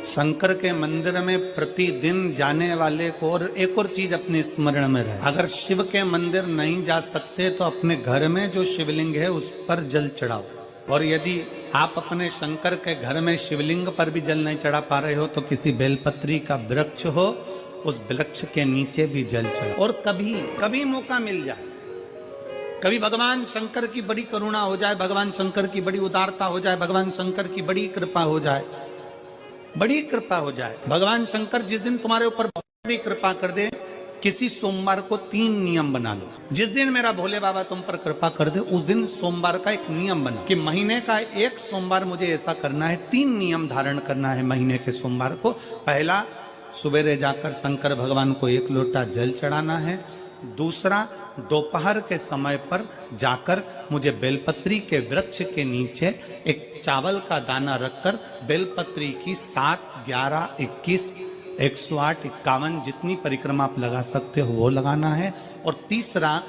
शंकर के मंदिर में प्रतिदिन जाने वाले को और एक और चीज अपने स्मरण में रहे, अगर शिव के मंदिर नहीं जा सकते तो अपने घर में जो शिवलिंग है उस पर जल चढ़ाओ। और यदि आप अपने शंकर के घर में शिवलिंग पर भी जल नहीं चढ़ा पा रहे हो तो किसी बेलपत्री का वृक्ष हो, उस वृक्ष के नीचे भी जल चढ़ाओ। और कभी कभी मौका मिल जाए, कभी भगवान शंकर की बड़ी करुणा हो जाए, भगवान शंकर की बड़ी उदारता हो जाए, भगवान शंकर की बड़ी कृपा हो जाए, बड़ी कृपा हो जाए, भगवान शंकर जिस दिन तुम्हारे ऊपर बड़ी कृपा कर दे, किसी सोमवार को 3 नियम बना लो। जिस दिन मेरा भोले बाबा तुम पर कृपा कर दे उस दिन सोमवार का एक नियम बना कि महीने का एक सोमवार मुझे ऐसा करना है, 3 नियम धारण करना है महीने के सोमवार को। पहला, सुबेरे जाकर शंकर भगवान को 1 लोटा जल चढ़ाना है। दूसरा, दोपहर के समय पर जाकर मुझे बेलपत्री के वृक्ष के नीचे एक चावल का दाना रखकर बेलपत्री की 7, 11, 21, 108, 51 जितनी परिक्रमा आप लगा सकते हो वो लगाना है। और तीसरा,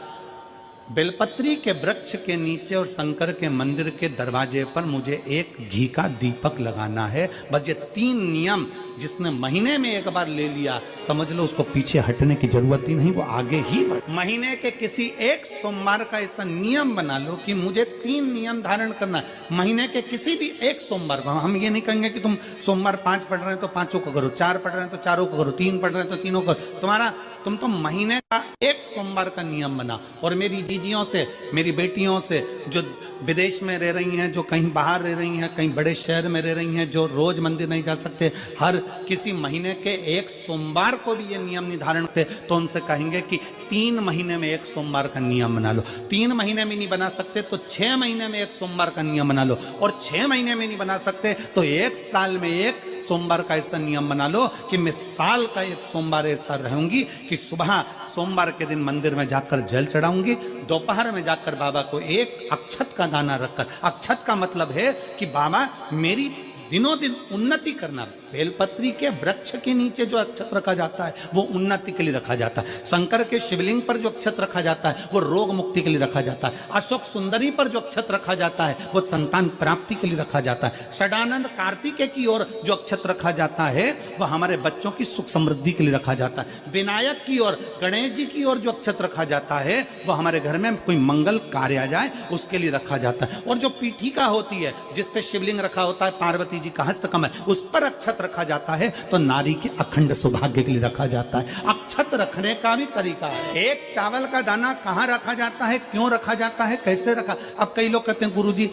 बेलपत्री के वृक्ष के नीचे और शंकर के मंदिर के दरवाजे पर मुझे एक घी का दीपक लगाना है। बस ये 3 नियम जिसने महीने में एक बार ले लिया, समझ लो उसको पीछे हटने की जरूरत ही नहीं, वो आगे ही बढ़। महीने के किसी एक सोमवार का ऐसा नियम बना लो कि मुझे 3 नियम धारण करना है महीने के किसी भी एक सोमवार को। हम ये नहीं कहेंगे कि तुम सोमवार 5 पढ़ रहे हो तो 5 को करो, 4 पढ़ रहे हो तो 4 को करो, 3 पढ़ रहे हो तो 3 को करो। तुम तो महीने का एक सोमवार का नियम बना। और मेरी जीजियों से, मेरी बेटियों से जो विदेश में रह रही हैं, जो कहीं बाहर रह रही हैं, कहीं बड़े शहर में रह रही हैं, जो रोज मंदिर नहीं जा सकते, हर किसी महीने के एक सोमवार को भी ये नियम निर्धारण करते, तो उनसे कहेंगे कि 3 महीने में एक सोमवार का नियम बना लो। 3 महीने में नहीं बना सकते तो 6 महीने में एक सोमवार का नियम बना लो। और 6 महीने में नहीं बना सकते तो 1 साल में एक सोमवार का ऐसा नियम बना लो कि मैं साल का एक सोमवार ऐसा रहूंगी कि सुबह सोमवार के दिन मंदिर में जाकर जल चढ़ाऊंगी, दोपहर में जाकर बाबा को एक अक्षत का दाना रखकर, अक्षत का मतलब है कि बाबा मेरी दिनों दिन उन्नति करना। बेलपत्री के वृक्ष के नीचे जो अक्षत रखा जाता है वो उन्नति के लिए रखा जाता है। शंकर के शिवलिंग पर जो अक्षत रखा जाता है वो रोग मुक्ति के लिए रखा जाता है। अशोक सुंदरी पर जो अक्षत रखा जाता है वो संतान प्राप्ति के लिए रखा जाता है। षडानंद कार्तिकेय की ओर जो अक्षत रखा जाता है वो हमारे बच्चों की सुख समृद्धि के लिए रखा जाता है। विनायक की ओर, गणेश जी की ओर जो अक्षत रखा जाता है वो हमारे घर में कोई मंगल कार्य आ जाए उसके लिए रखा जाता है। और जो पीठिका होती है जिसपे शिवलिंग रखा होता है, पार्वती जी का हस्तकमल, उस पर अक्षत रखा जाता है तो नारी के अखंड सौभाग्य के लिए रखा जाता है। अक्षत रखने का भी तरीका है। एक चावल का दाना कहाँ रखा जाता है, क्यों रखा जाता है, कैसे रखा। अब कई लोग कहते हैं गुरुजी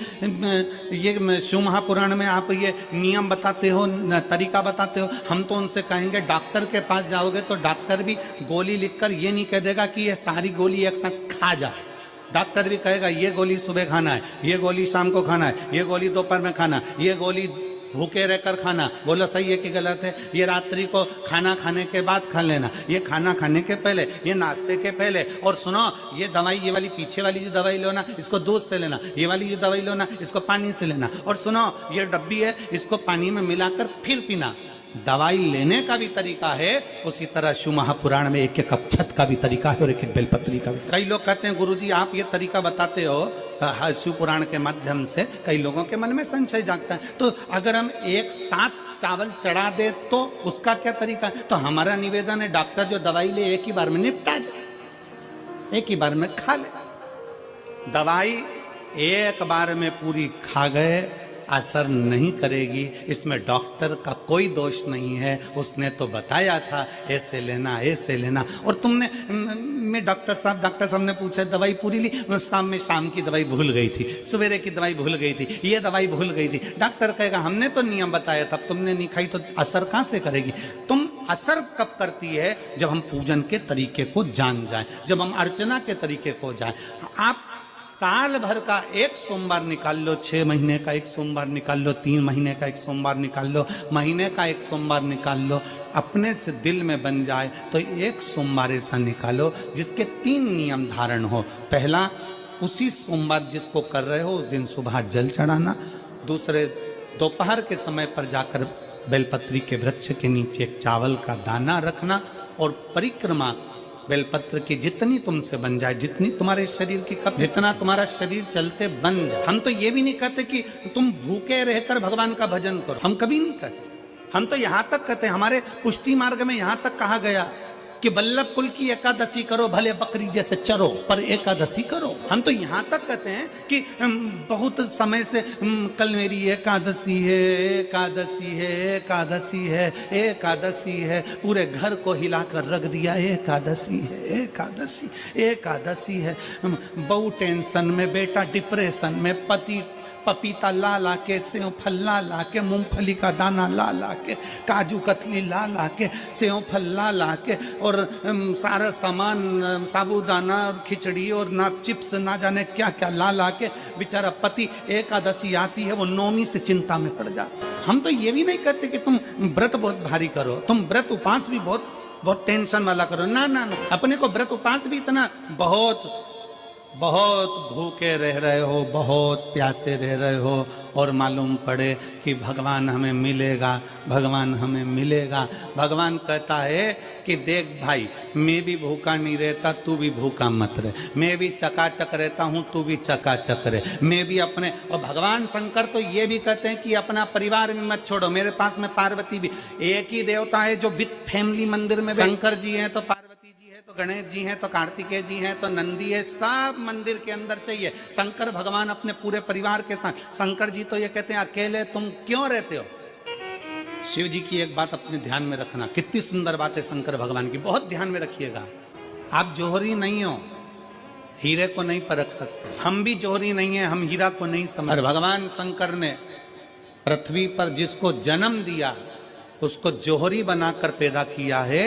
ये शिव महापुराण में आप ये नियम बताते हो, तरीका बताते हो। हम तो उनसे कहेंगे डॉक्टर के पास जाओगे तो डॉक्टर भी गोली लिखकर ये नहीं कह देगा कि ये सारी गोली एक साथ खा जा। डॉक्टर भी कहेगा ये गोली सुबह खाना है, ये गोली शाम को खाना है, ये गोली दोपहर में खाना, ये गोली भूखे रहकर खाना। बोलो सही है कि गलत है। ये रात्रि को खाना खाने के बाद खा लेना, ये खाना खाने के पहले, ये नाश्ते के पहले। और सुनो, ये दवाई, ये वाली पीछे वाली जो दवाई लो ना इसको दूध से लेना, ये वाली जो दवाई लो ना इसको पानी से लेना। और सुनो, ये डब्बी है इसको पानी में मिलाकर फिर पीना। दवाई लेने का भी तरीका है, उसी तरह शिव महापुराण में एक एक अक्षत का भी तरीका है और एक एक बेलपत्री का भी। कई लोग कहते हैं गुरुजी आप ये तरीका बताते हो शिव पुराण के माध्यम से, कई लोगों के मन में संशय जागता है तो अगर हम एक साथ चावल चढ़ा दे तो उसका क्या तरीका है। तो हमारा निवेदन है डॉक्टर जो दवाई ले एक ही बार में निपटा जाए, एक ही बार में खा ले। दवाई एक बार में पूरी खा गए असर नहीं करेगी, इसमें डॉक्टर का कोई दोष नहीं है। उसने तो बताया था ऐसे लेना, ऐसे लेना। और तुमने मैं डॉक्टर साहब ने पूछा दवाई पूरी ली, शाम की दवाई भूल गई थी, सवेरे की दवाई भूल गई थी, ये दवाई भूल गई थी। डॉक्टर कहेगा हमने तो नियम बताया था, तुमने नहीं खाई तो असर कहाँ से करेगी। तुम असर कब करती है जब हम पूजन के तरीके को जान जाए, जब हम अर्चना के तरीके को जाए। आप साल भर का एक सोमवार निकाल लो, 6 महीने का एक सोमवार निकाल लो, 3 महीने का एक सोमवार निकाल लो, महीने का एक सोमवार निकाल लो, अपने से दिल में बन जाए तो एक सोमवार ऐसा निकालो जिसके 3 नियम धारण हो। पहला, उसी सोमवार जिसको कर रहे हो उस दिन सुबह जल चढ़ाना। दूसरे, दोपहर के समय पर जाकर बेलपत्री के वृक्ष के नीचे एक चावल का दाना रखना। और परिक्रमा बेलपत्र की जितनी तुमसे बन जाए, जितनी तुम्हारे शरीर की कब, जितना तुम्हारा शरीर चलते बन जाए। हम तो ये भी नहीं कहते कि तुम भूखे रहकर भगवान का भजन करो, हम कभी नहीं कहते। हम तो यहां तक कहते हैं, हमारे पुष्टि मार्ग में यहां तक कहा गया कि वल्लभ कुल की एकादशी करो, भले बकरी जैसे चरो पर एकादशी करो। हम तो यहां तक कहते हैं कि बहुत समय से कल मेरी एकादशी है, एकादशी है, एकादशी है, एकादशी है, पूरे घर को हिलाकर रख दिया, एकादशी है, एकादशी, एकादशी है। बहू टेंशन में, बेटा डिप्रेशन में, पति पपीता ला ला के, सेव फल ला ला के, मूंगफली का दाना ला ला के, काजू कतली ला ला के, सेव फल ला ला के, और सारा सामान, साबूदाना और खिचड़ी और ना चिप्स ना जाने क्या क्या ला ला के, बेचारा पति एकादशी आती है वो नौमी से चिंता में पड़ जाता। हम तो ये भी नहीं कहते कि तुम व्रत बहुत भारी करो, तुम व्रत उपास भी बहुत टेंशन वाला करो, ना ना ना। अपने को व्रत उपास भी इतना बहुत भूखे रह रहे हो, बहुत प्यासे रह रहे हो, और मालूम पड़े कि भगवान हमें मिलेगा, भगवान हमें मिलेगा। भगवान कहता है कि देख भाई, मैं भी भूखा नहीं रहता, तू भी भूखा मत रहे, मैं भी चकाचक रहता हूँ, तू भी चकाचक रहे, मैं भी अपने। और भगवान शंकर तो ये भी कहते हैं कि अपना परिवार भी मत छोड़ो। मेरे पास में पार्वती भी, एक ही देवता है जो विद फैमिली मंदिर में, शंकर जी हैं तो पार्वती जी है, तो गणेश जी हैं, तो कार्तिकेय जी हैं, तो नंदी है, सब मंदिर के अंदर चाहिए। शंकर भगवान अपने पूरे परिवार के साथ। शंकर जी तो ये कहते हैं अकेले तुम क्यों रहते हो। शिव जी की एक बात अपने ध्यान में रखना, कितनी सुंदर बात है शंकर भगवान की, बहुत ध्यान में रखिएगा। आप जोहरी नहीं हो, हीरे को नहीं परख सकते, हम भी जोहरी नहीं है, हम हीरा को नहीं समझ। भगवान शंकर ने पृथ्वी पर जिसको जन्म दिया उसको जोहरी बनाकर पैदा किया है,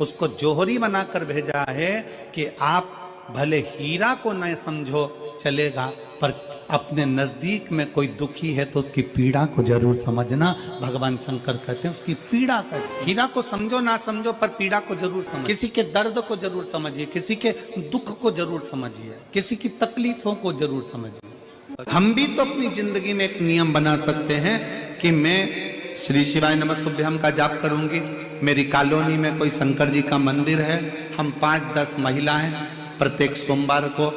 उसको जोहरी बनाकर भेजा है कि आप भले हीरा को न समझो चलेगा, पर अपने नजदीक में कोई दुखी है तो उसकी पीड़ा को जरूर समझना। भगवान शंकर कहते हैं उसकी पीड़ा का, हीरा को समझो ना समझो पर पीड़ा को जरूर समझो, किसी के दर्द को जरूर समझिए, किसी के दुख को जरूर समझिए, किसी की तकलीफों को जरूर समझिए। हम भी तो अपनी जिंदगी में एक नियम बना सकते हैं कि मैं श्री शिवाय नमस्तुभ्यम का जाप करूंगी, मेरी कॉलोनी में कोई शंकर जी का मंदिर है, हम 5-10 महिलाएं प्रत्येक सोमवार को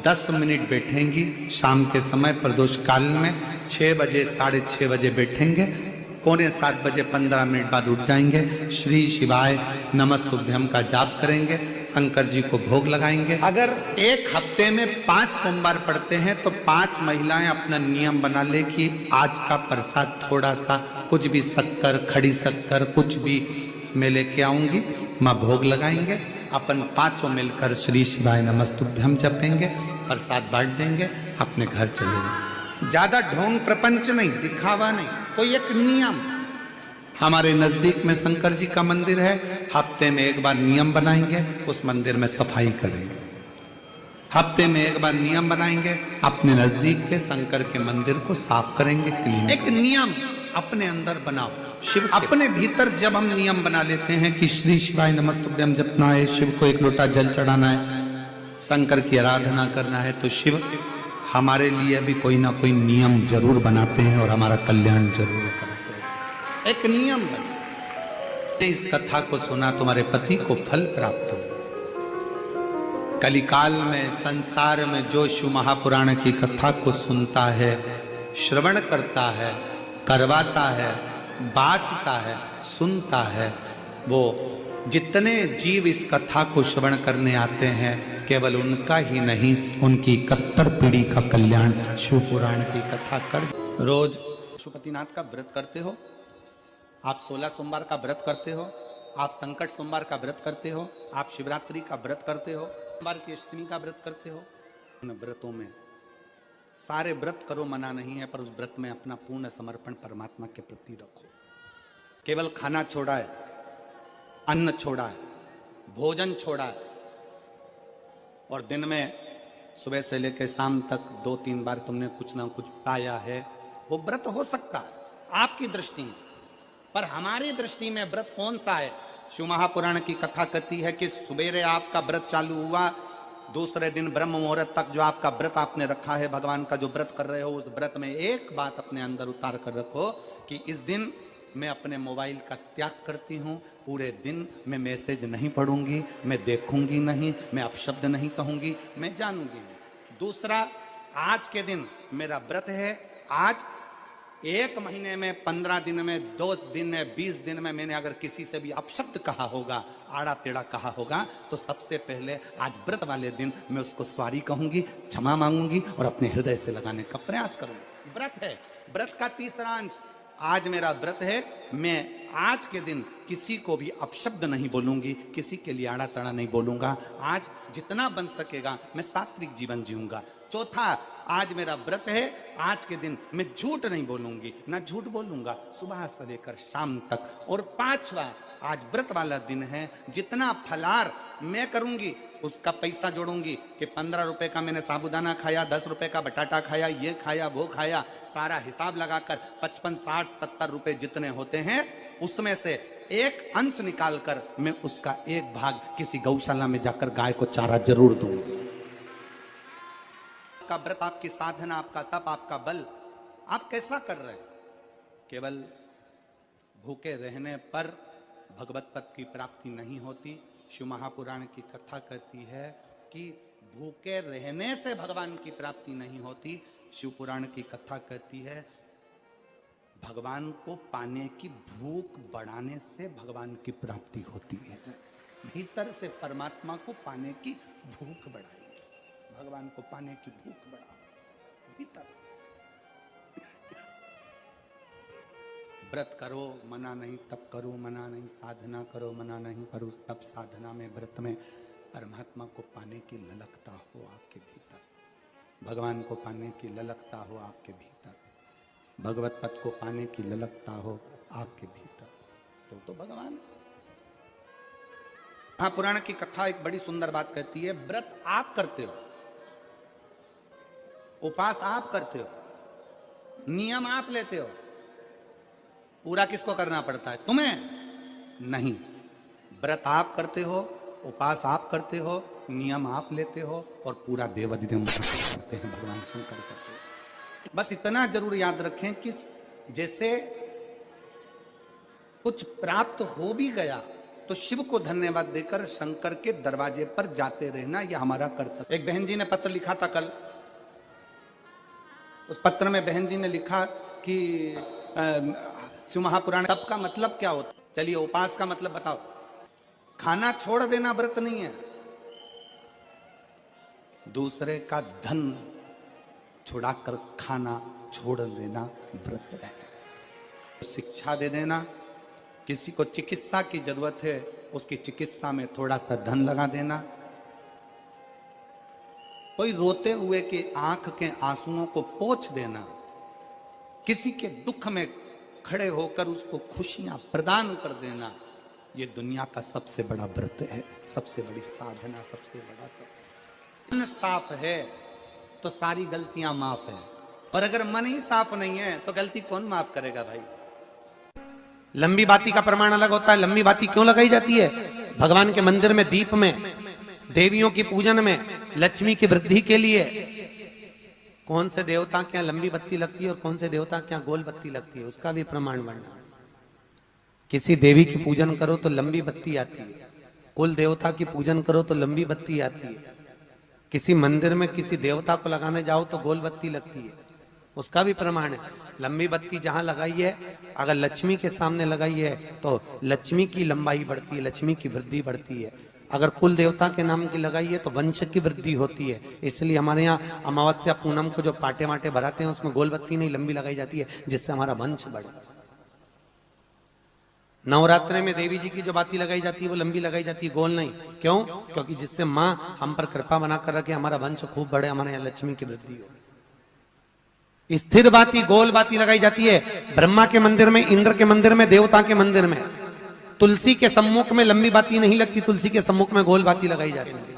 10 मिनट बैठेंगी, शाम के समय प्रदोष काल में 6 बजे 6:30 बजे बैठेंगे, 6:45 बजे 15 मिनट बाद उठ जाएंगे, श्री शिवाय नमस्तुभ्यम का जाप करेंगे, शंकर जी को भोग लगाएंगे। अगर एक हफ्ते में 5 सोमवार पड़ते हैं तो 5 महिलाएं अपना नियम बना ले कि आज का प्रसाद थोड़ा सा, कुछ भी शक्कर, खड़ी शक्कर, कुछ भी मैं लेके आऊंगी, माँ भोग लगाएंगे, अपन 5 मिलकर श्री शिवाय नमस्तुभ्यम जपेंगे, प्रसाद बांट देंगे, अपने घर चले जाएंगे। ज्यादा ढोंग प्रपंच नहीं, दिखावा नहीं, कोई एक नियम। हमारे नजदीक में शंकर जी का मंदिर है, हफ्ते में एक बार नियम बनाएंगे, उस मंदिर में सफाई करेंगे। हफ्ते में एक बार नियम बनाएंगे, अपने नजदीक के शंकर के मंदिर को साफ करेंगे, क्लीन। एक नियम अपने अंदर बनाओ। शिव अपने भीतर जब हम नियम बना लेते हैं कि श्री शिवाय नमस्तुभ्यम जपना है, शिव को 1 लोटा जल चढ़ाना है, शंकर की आराधना करना है, तो शिव हमारे लिए भी कोई ना कोई नियम जरूर बनाते हैं और हमारा कल्याण जरूर करते हैं। एक नियम बना, इस कथा को सुना, तुम्हारे पति को फल प्राप्त हो। कलिकाल में संसार में जो शिव महापुराण की कथा को सुनता है, श्रवण करता है, करवाता है, बाँचता है, सुनता है, वो जितने जीव इस कथा को श्रवण करने आते हैं, केवल उनका ही नहीं, उनकी 71 पीढ़ी का कल्याण शिव पुराण की कथा कर। रोज पशुपतिनाथ का व्रत करते हो आप, 16 सोमवार का व्रत करते हो आप, संकट सोमवार का व्रत करते हो आप, शिवरात्रि का व्रत करते हो, सोमवार की अष्टमी का व्रत करते हो। उन व्रतों में सारे व्रत करो, मना नहीं है, पर उस व्रत में अपना पूर्ण समर्पण परमात्मा के प्रति रखो। केवल खाना छोड़ा है, अन्न छोड़ा है, भोजन छोड़ा है, और दिन में सुबह से लेकर शाम तक 2-3 बार तुमने कुछ ना कुछ पाया है, वो व्रत हो सकता है आपकी दृष्टि में, पर हमारी दृष्टि में व्रत कौन सा है। शिव महापुराण की कथा कहती है कि सुबेरे आपका व्रत चालू हुआ, दूसरे दिन ब्रह्म मुहूर्त तक जो आपका व्रत आपने रखा है, भगवान का जो व्रत कर रहे हो, उस व्रत में एक बात अपने अंदर उतार कर रखो कि इस दिन मैं अपने मोबाइल का त्याग करती हूँ, पूरे दिन मैं मैसेज नहीं पढ़ूंगी, मैं देखूंगी नहीं, मैं अपशब्द नहीं कहूंगी, मैं जानूंगी नहीं। दूसरा, आज के दिन मेरा व्रत है, आज 1 महीने में, 15 दिन में, 2 दिन में, 20 दिन में मैंने अगर किसी से भी अपशब्द कहा होगा, आड़ा टेढ़ा कहा होगा, तो सबसे पहले आज व्रत वाले दिन मैं उसको सॉरी कहूंगी, क्षमा मांगूंगी और अपने हृदय से लगाने का प्रयास करूंगी। व्रत है, व्रत का तीसरा अंश, आज मेरा व्रत है, मैं आज के दिन किसी को भी अपशब्द नहीं बोलूंगी, किसी के लिए आड़ा टेढ़ा नहीं बोलूंगा। आज जितना बन सकेगा मैं सात्विक जीवन जीऊंगा। चौथा, आज मेरा व्रत है, आज के दिन मैं झूठ नहीं बोलूंगी, ना झूठ बोलूंगा सुबह से लेकर शाम तक। और 5वां, आज व्रत वाला दिन है, जितना फलार मैं करूंगी उसका पैसा जोड़ूंगी कि 15 रुपए का मैंने साबुदाना खाया, 10 रुपए का बटाटा खाया, ये खाया, वो खाया, सारा हिसाब लगाकर 55, 60, 70 रुपए जितने होते हैं उसमें से एक अंश निकालकर मैं उसका एक भाग किसी गौशाला में जाकर गाय को चारा जरूर दूंगी। आपका व्रत, आपकी साधना, आपका तप, आपका बल, आप कैसा कर रहे हैं? केवल भूखे रहने पर भगवत पद की प्राप्ति नहीं होती। शिव महापुराण की कथा कहती है कि भूखे रहने से भगवान की प्राप्ति नहीं होती। शिव पुराण की कथा कहती है भगवान को पाने की भूख बढ़ाने से भगवान की प्राप्ति होती है। भीतर से परमात्मा को पाने की भूख बढ़ाइए, भगवान को पाने की भूख बढ़ाओ भीतर से। व्रत करो मना नहीं, तप करो मना नहीं, साधना करो मना नहीं, पर उस तप साधना में, व्रत में परमात्मा को पाने की ललकता हो आपके भीतर, भगवान को पाने की ललकता हो आपके भीतर, भगवत पद को पाने की ललकता हो आपके भीतर, तो भगवान। हाँ, पुराण की कथा एक बड़ी सुंदर बात कहती है, व्रत आप करते हो, उपास आप करते हो, नियम आप लेते हो, पूरा किसको करना पड़ता है? तुम्हें नहीं। व्रत आप करते हो, उपास आप करते हो, नियम आप लेते हो और पूरा देवाधिदेव करते हैं, भगवान शंकर करते हैं। बस इतना जरूर याद रखें कि जैसे कुछ प्राप्त हो भी गया तो शिव को धन्यवाद देकर शंकर के दरवाजे पर जाते रहना, यह हमारा कर्तव्य। एक बहन जी ने पत्र लिखा था कल, उस पत्र में बहन जी ने लिखा कि शिव महापुराण तप का मतलब क्या होता? चलिए, उपास का मतलब बताओ। खाना छोड़ देना व्रत नहीं है, दूसरे का धन छुड़ाकर खाना छोड़ देना व्रत है। शिक्षा दे देना, किसी को चिकित्सा की जरूरत है उसकी चिकित्सा में थोड़ा सा धन लगा देना, कोई रोते हुए की आंख के आंसुओं को पोंछ देना, किसी के दुख में खड़े होकर उसको खुशियां प्रदान कर देना, ये दुनिया का सबसे बड़ा व्रत है, सबसे बड़ी साधना, सबसे बड़ा तप। मन साफ है तो सारी गलतियां माफ है, और अगर मन ही साफ नहीं है तो गलती कौन माफ करेगा भाई? लंबी बाती का प्रमाण अलग होता है। लंबी बाती क्यों लगाई जाती है? भगवान के मंदिर में दीप में, देवियों की पूजन में, लक्ष्मी की वृद्धि के लिए। कौन से देवता के यहाँ लंबी बत्ती लगती है और कौन से देवता के यहाँ गोल बत्ती लगती है, उसका भी प्रमाण बनना। किसी देवी की पूजन करो तो लंबी बत्ती आती है, कुल देवता की पूजन करो तो लंबी बत्ती आती है, किसी मंदिर में किसी देवता को लगाने जाओ तो गोल बत्ती लगती है, उसका भी प्रमाण है। लंबी बत्ती जहां लगाई है, अगर लक्ष्मी के सामने लगाई है तो लक्ष्मी की लंबाई बढ़ती है, लक्ष्मी की वृद्धि बढ़ती है। अगर कुल देवता के नाम की लगाई है तो वंश की वृद्धि होती है। इसलिए हमारे यहाँ अमावस्या पूनम को जो पाटे वाटे भराते हैं उसमें गोल बत्ती नहीं लंबी लगाई जाती है, जिससे हमारा वंश बढ़े। नवरात्रि में देवी जी की जो बाती लगाई जाती है वो लंबी लगाई जाती है, गोल नहीं। क्यों? क्योंकि जिससे माँ हम पर कृपा बनाकर रखे, हमारा वंश खूब बढ़े, हमारे यहाँ लक्ष्मी की वृद्धि हो। स्थिर बाती, गोल बाती लगाई जाती है ब्रह्मा के मंदिर में, इंद्र के मंदिर में, देवता के मंदिर में। तुलसी के सम्मुख में लंबी बाती नहीं लगती, तुलसी के सम्मुख में गोल बाती लगाई जाती है।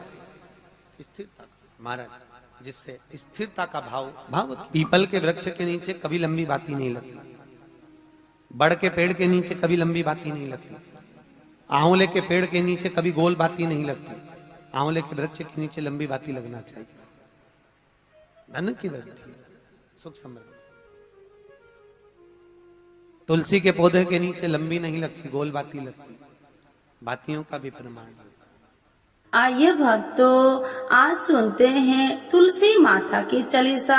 स्थिरता महाराज, जिससे स्थिरता का भाव। पीपल के वृक्ष के नीचे कभी लंबी बाती नहीं लगती, बड़ के पेड़ के नीचे कभी लंबी बाती नहीं लगती, आंवले के पेड़ के नीचे कभी गोल बाती नहीं लगती। आंवले के वृक्ष के नीचे लंबी बाती लगना चाहिए। धन की वृद्धि, सुख समृद्धि। तुलसी के पौधे के नीचे लंबी नहीं लगती, गोल बाती लगती। बातियों का भी प्रमाण। आइए भक्तों, आज सुनते हैं तुलसी माता की चालीसा।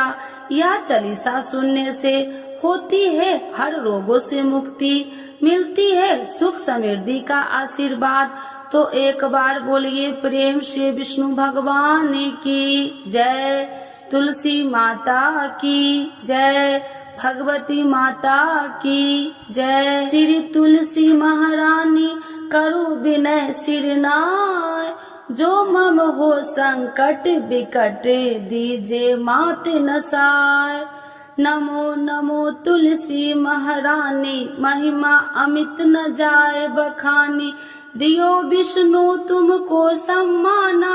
यह चालीसा सुनने से होती है हर रोगों से मुक्ति, मिलती है सुख समृद्धि का आशीर्वाद। तो एक बार बोलिए प्रेम से विष्णु भगवान की जय, तुलसी माता की जय, भगवती माता की जय। श्री तुलसी महारानी करो विनय सिर नाय, जो मम हो संकट विकट दीजे मात नसाय। नमो नमो तुलसी महारानी, महिमा अमित न जाए बखानी, दियो विष्णु तुमको सम्माना,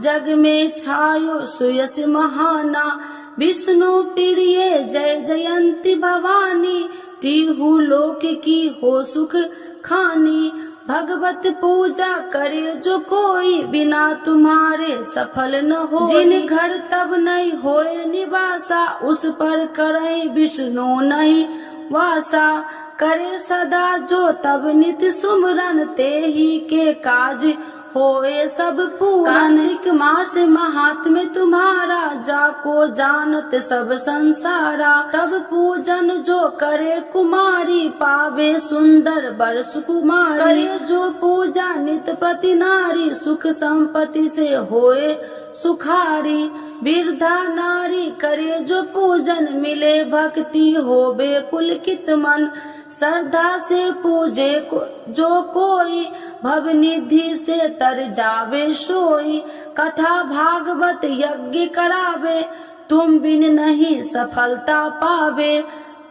जग में छायो सुयस महाना। विष्णु प्रिय जय जयंती भवानी, तिहु लोक की हो सुख खानी। भगवत पूजा करे जो कोई, बिना तुम्हारे सफल न हो। जिन घर तब नहीं होए निवासा, उस पर करे विष्णु नहीं वासा। करे सदा जो तब नित सुमरन, ते ही के काज होए सब पूरन। कार्तिक मास महात्म्य तुम्हारा, जाको जानत सब संसारा। तब पूजन जो करे कुमारी, पावे सुंदर बर सुकुमारी। करे जो पूजा नित प्रति नारी, सुख संपत्ति से होए सुखारी। वृद्धा नारी करे जो पूजन, मिले भक्ति होबे पुलकित मन। श्रद्धा से पूजे जो कोई, भव निधि से तर जावे सोई। कथा भागवत यज्ञ करावे, तुम बिन नहीं सफलता पावे।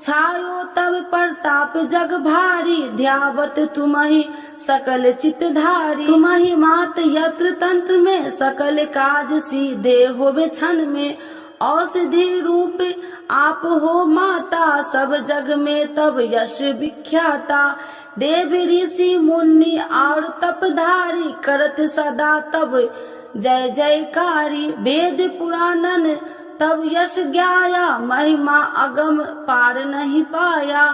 छायो तब प्रताप जग भारी, ध्यावत तुम्हि सकल चितधारी। तुम्हि मात यत्र तंत्र में, सकल काज सीधे होवे क्षण में। औषधि रूप आप हो माता, सब जग में तब यश विख्याता। देव ऋषि मुनि और तपधारी, करत सदा तब जय जयकारी। वेद पुराणन तब यश ज्ञाया, महिमा अगम पार नहीं पाया।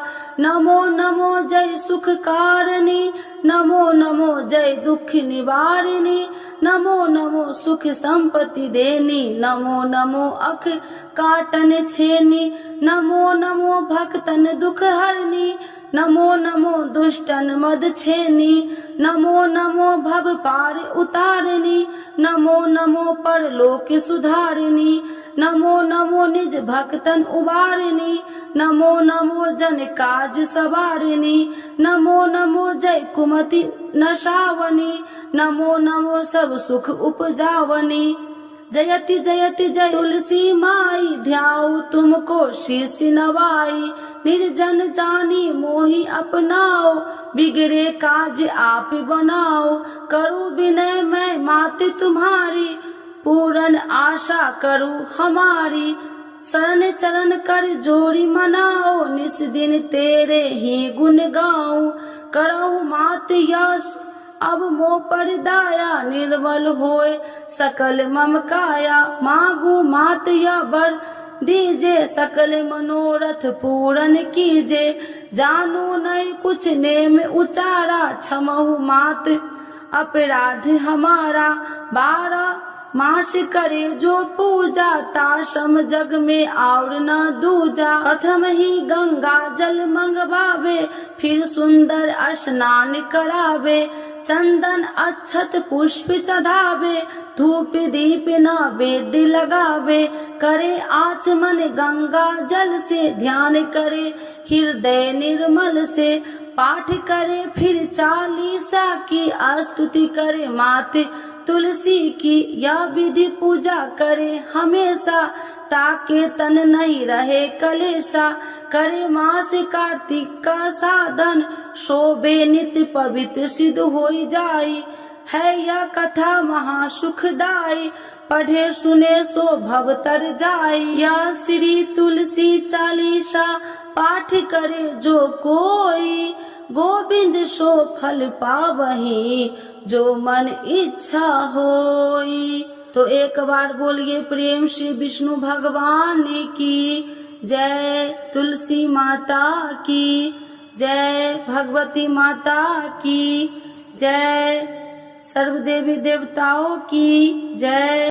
नमो नमो जय सुख कारिणी, नमो नमो जय दुख निवारिणी। नमो नमो सुख संपत्ति देनी, नमो नमो अख काटन छेनी। नमो नमो भक्तन दुख हरनी, नमो नमो दुष्टन मद छेनी। नमो नमो भव पार उतारिणी, नमो नमो परलोक सुधारिणी। नमो नमो निज भक्तन उबारिणी, नमो नमो जन काज सवारिणी। नमो नमो जय कुमति नशावनी, नमो नमो सब सुख उपजावनी। जयति जयति जय तुलसी माई, ध्याऊ तुमको शीश नवाई। निर्जन जानी मोहि अपनाओ, बिगड़े काज आप बनाओ। करूँ विनय मैं मात तुम्हारी, पूरन आशा करूँ हमारी। शरण चरण कर जोरी मनाओ, निस दिन तेरे ही गुण गाऊं। करहु मात यश अब मोह पर दाया, निर्मल होए सकल मम काया। मांगू मात या बर दीजे, सकल मनोरथ पूरन कीजे। जानू नहीं कुछ नेम उचारा, क्षमहु मात अपराध हमारा। 12 मास करे जो पूजा, ताशम जग में और न दूजा। प्रथम ही गंगा जल मंगवावे, फिर सुंदर स्नान करावे। चंदन अक्षत पुष्प चढ़ावे, धूप दीप नैवेद्य लगावे। करे आचमन गंगा जल से, ध्यान करे हृदय निर्मल से। पाठ करे फिर 40 की, स्तुति करे मात तुलसी की। यह विधि पूजा करे हमेशा, ताके तन नहीं रहे कलेशा। करे मास कार्तिक का साधन, शोभे नित्य पवित्र सिद्ध हो जाई। है यह कथा महासुखदाई, पढ़े सुने सो भव तर जाई। यह श्री तुलसी चालीसा, पाठ करे जो कोई। गोविंद सो फल पावही, जो मन इच्छा होई। तो एक बार बोलिए प्रेम से विष्णु भगवान की जय, तुलसी माता की जय, भगवती माता की जय, सर्व देवी देवताओं की जय।